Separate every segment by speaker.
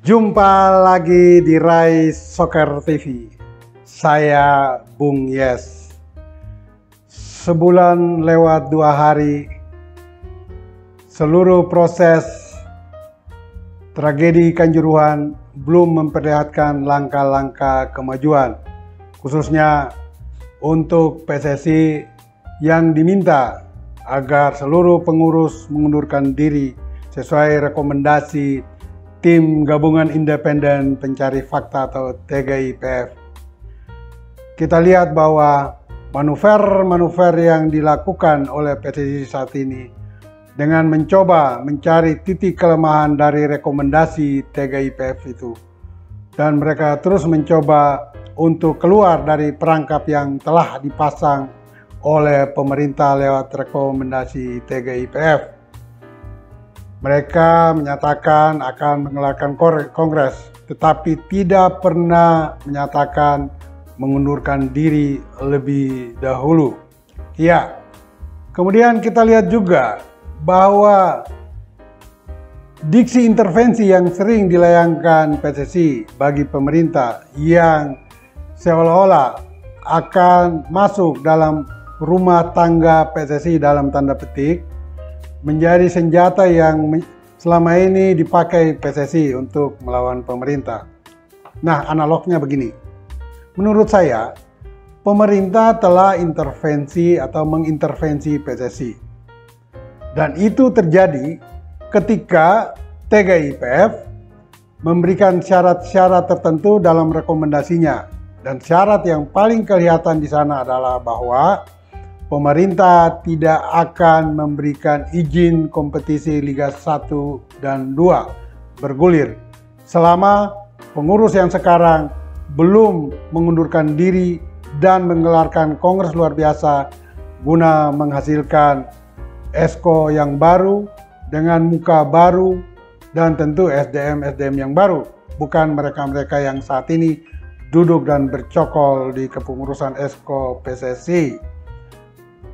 Speaker 1: Jumpa lagi di Rai Soccer TV. Saya Bung Yes. Sebulan lewat 2 hari, seluruh proses tragedi Kanjuruhan belum memperlihatkan langkah-langkah kemajuan, khususnya untuk PSSI yang diminta agar seluruh pengurus mengundurkan diri sesuai rekomendasi Tim Gabungan Independen Pencari Fakta atau TGIPF. Kita lihat bahwa manuver yang dilakukan oleh PSSI saat ini dengan mencoba mencari titik kelemahan dari rekomendasi TGIPF itu. Dan mereka terus mencoba untuk keluar dari perangkap yang telah dipasang oleh pemerintah lewat rekomendasi TGIPF. Mereka menyatakan akan menggelarkan kongres, tetapi tidak pernah menyatakan mengundurkan diri lebih dahulu. Ya, kemudian kita lihat juga bahwa diksi intervensi yang sering dilayangkan PSSI bagi pemerintah yang seolah-olah akan masuk dalam rumah tangga PSSI dalam tanda petik, menjadi senjata yang selama ini dipakai PSSI untuk melawan pemerintah. Nah, analognya begini. Menurut saya, pemerintah telah intervensi atau mengintervensi PSSI. Dan itu terjadi ketika TGIPF memberikan syarat-syarat tertentu dalam rekomendasinya. Dan syarat yang paling kelihatan di sana adalah bahwa pemerintah tidak akan memberikan izin kompetisi Liga 1 dan 2 bergulir selama pengurus yang sekarang belum mengundurkan diri dan menggelarkan kongres luar biasa guna menghasilkan ESCO yang baru dengan muka baru dan tentu SDM yang baru, bukan mereka-mereka yang saat ini duduk dan bercokol di kepengurusan ESCO PSSI.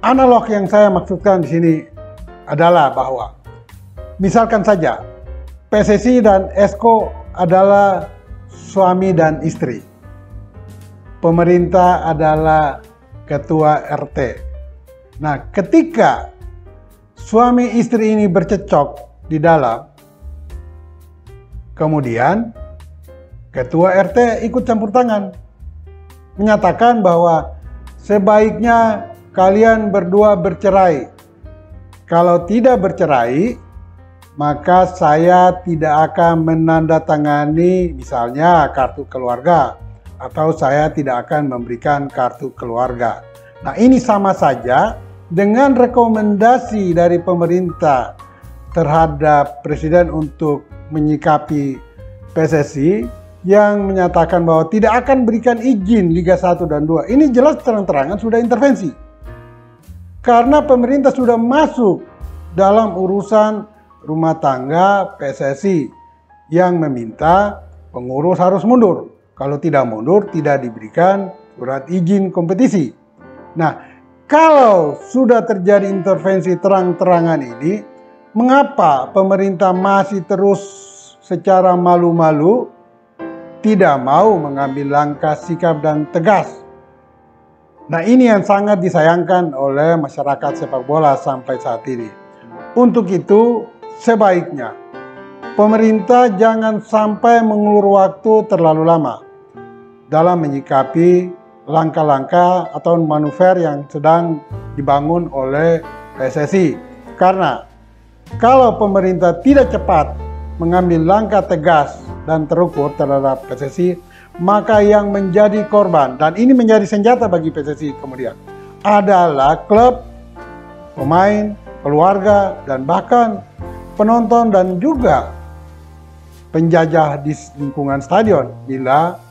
Speaker 1: Analog yang saya maksudkan di sini adalah bahwa misalkan saja PSSI dan ESCO adalah suami dan istri. Pemerintah adalah ketua RT. Nah, ketika suami istri ini bercecok di dalam, kemudian ketua RT ikut campur tangan, menyatakan bahwa sebaiknya kalian berdua bercerai. Kalau tidak bercerai, maka saya tidak akan menandatangani misalnya kartu keluarga, atau saya tidak akan memberikan kartu keluarga. Nah, ini sama saja dengan rekomendasi dari pemerintah terhadap Presiden untuk menyikapi PSSI yang menyatakan bahwa tidak akan berikan izin Liga 1 dan 2. Ini jelas terang-terangan sudah intervensi. Karena pemerintah sudah masuk dalam urusan rumah tangga PSSI yang meminta pengurus harus mundur. Kalau tidak mundur, tidak diberikan surat izin kompetisi. Nah, kalau sudah terjadi intervensi terang-terangan ini, mengapa pemerintah masih terus secara malu-malu tidak mau mengambil langkah sikap dan tegas? Nah, ini yang sangat disayangkan oleh masyarakat sepak bola sampai saat ini. Untuk itu, sebaiknya pemerintah jangan sampai mengulur waktu terlalu lama dalam menyikapi langkah-langkah atau manuver yang sedang dibangun oleh PSSI. Karena kalau pemerintah tidak cepat mengambil langkah tegas dan terukur terhadap PSSI, maka yang menjadi korban, dan ini menjadi senjata bagi PSSI kemudian, adalah klub, pemain, keluarga, dan bahkan penonton dan juga penjajah di lingkungan stadion bila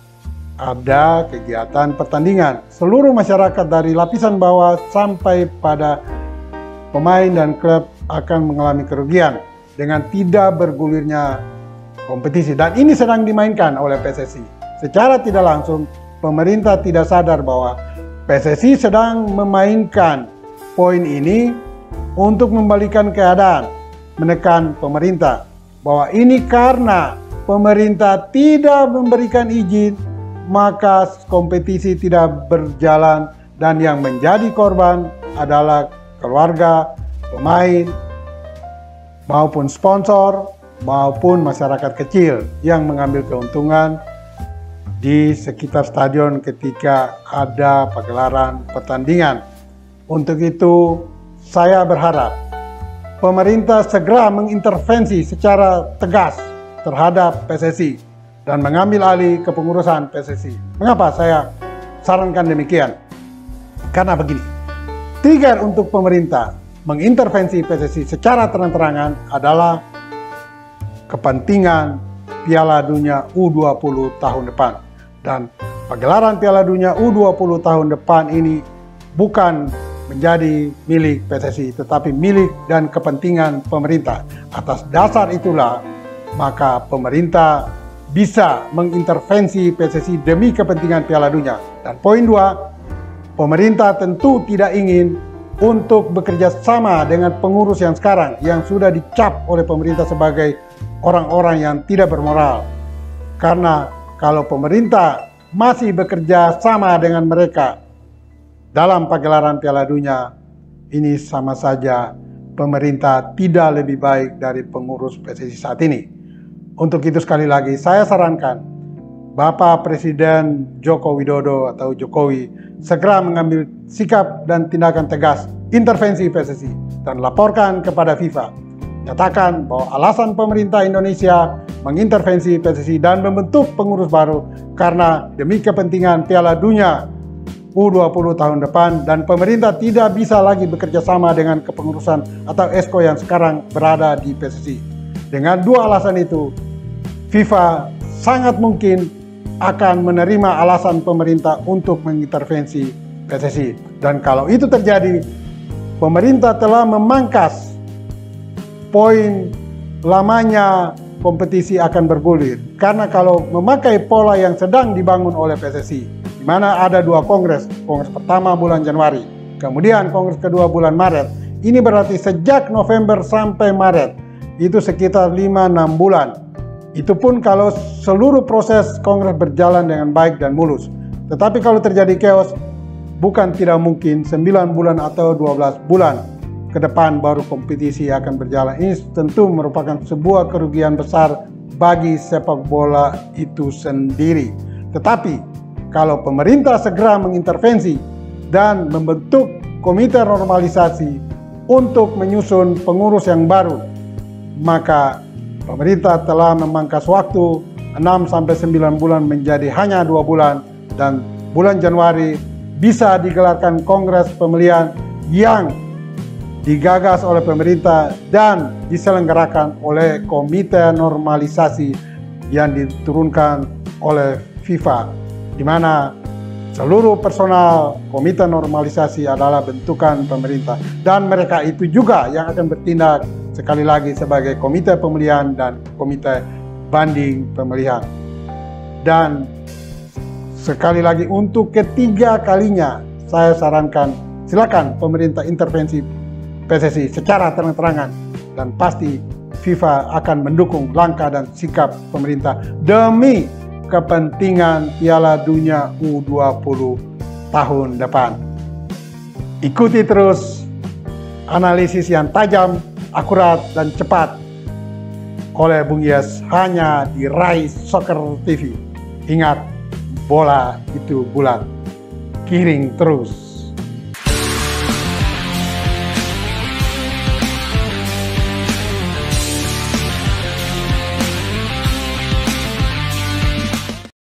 Speaker 1: ada kegiatan pertandingan. Seluruh masyarakat dari lapisan bawah sampai pada pemain dan klub akan mengalami kerugian dengan tidak bergulirnya kompetisi. Dan ini sedang dimainkan oleh PSSI. Secara tidak langsung, pemerintah tidak sadar bahwa PSSI sedang memainkan poin ini untuk membalikan keadaan, menekan pemerintah. Bahwa ini karena pemerintah tidak memberikan izin, maka kompetisi tidak berjalan dan yang menjadi korban adalah keluarga, pemain, maupun sponsor, maupun masyarakat kecil yang mengambil keuntungan di sekitar stadion ketika ada pagelaran pertandingan. Untuk itu, saya berharap pemerintah segera mengintervensi secara tegas terhadap PSSI dan mengambil alih kepengurusan PSSI. Mengapa saya sarankan demikian? Karena begini, trigger untuk pemerintah mengintervensi PSSI secara terang-terangan adalah kepentingan Piala Dunia U20 tahun depan. Dan pagelaran Piala Dunia U20 tahun depan ini bukan menjadi milik PSSI, tetapi milik dan kepentingan pemerintah. Atas dasar itulah, maka pemerintah bisa mengintervensi PSSI demi kepentingan Piala Dunia. Dan poin 2, pemerintah tentu tidak ingin untuk bekerja sama dengan pengurus yang sekarang, yang sudah dicap oleh pemerintah sebagai orang-orang yang tidak bermoral. Karena kalau pemerintah masih bekerja sama dengan mereka dalam pagelaran Piala Dunia, ini sama saja pemerintah tidak lebih baik dari pengurus PSSI saat ini. Untuk itu sekali lagi saya sarankan Bapak Presiden Joko Widodo atau Jokowi segera mengambil sikap dan tindakan tegas intervensi PSSI dan laporkan kepada FIFA. Nyatakan bahwa alasan pemerintah Indonesia mengintervensi PSSI dan membentuk pengurus baru karena demi kepentingan Piala Dunia U20 tahun depan, dan pemerintah tidak bisa lagi bekerja sama dengan kepengurusan atau ESCO yang sekarang berada di PSSI. Dengan dua alasan itu, FIFA sangat mungkin akan menerima alasan pemerintah untuk mengintervensi PSSI. Dan kalau itu terjadi, pemerintah telah memangkas poin lamanya kompetisi akan bergulir. Karena kalau memakai pola yang sedang dibangun oleh PSSI, di mana ada dua kongres pertama bulan Januari, kemudian kongres kedua bulan Maret, ini berarti sejak November sampai Maret, itu sekitar 5-6 bulan. Itu pun kalau seluruh proses kongres berjalan dengan baik dan mulus. Tetapi kalau terjadi chaos, bukan tidak mungkin 9 bulan atau 12 bulan ke depan baru kompetisi akan berjalan. Ini tentu merupakan sebuah kerugian besar bagi sepak bola itu sendiri. Tetapi kalau pemerintah segera mengintervensi dan membentuk komite normalisasi untuk menyusun pengurus yang baru, maka pemerintah telah memangkas waktu 6-9 bulan menjadi hanya 2 bulan, dan bulan Januari bisa digelarkan kongres pemilihan yang digagas oleh pemerintah dan diselenggarakan oleh komite normalisasi yang diturunkan oleh FIFA, di mana seluruh personal komite normalisasi adalah bentukan pemerintah, dan mereka itu juga yang akan bertindak sekali lagi sebagai komite pemilihan dan komite banding pemilihan. Dan sekali lagi untuk ketiga kalinya saya sarankan silakan pemerintah intervensi PSSI secara terang-terangan, dan pasti FIFA akan mendukung langkah dan sikap pemerintah demi kepentingan Piala Dunia U20 tahun depan. Ikuti terus analisis yang tajam, akurat, dan cepat oleh Bung Yes hanya di Rai Soccer TV. Ingat, bola itu bulat. Kiring terus.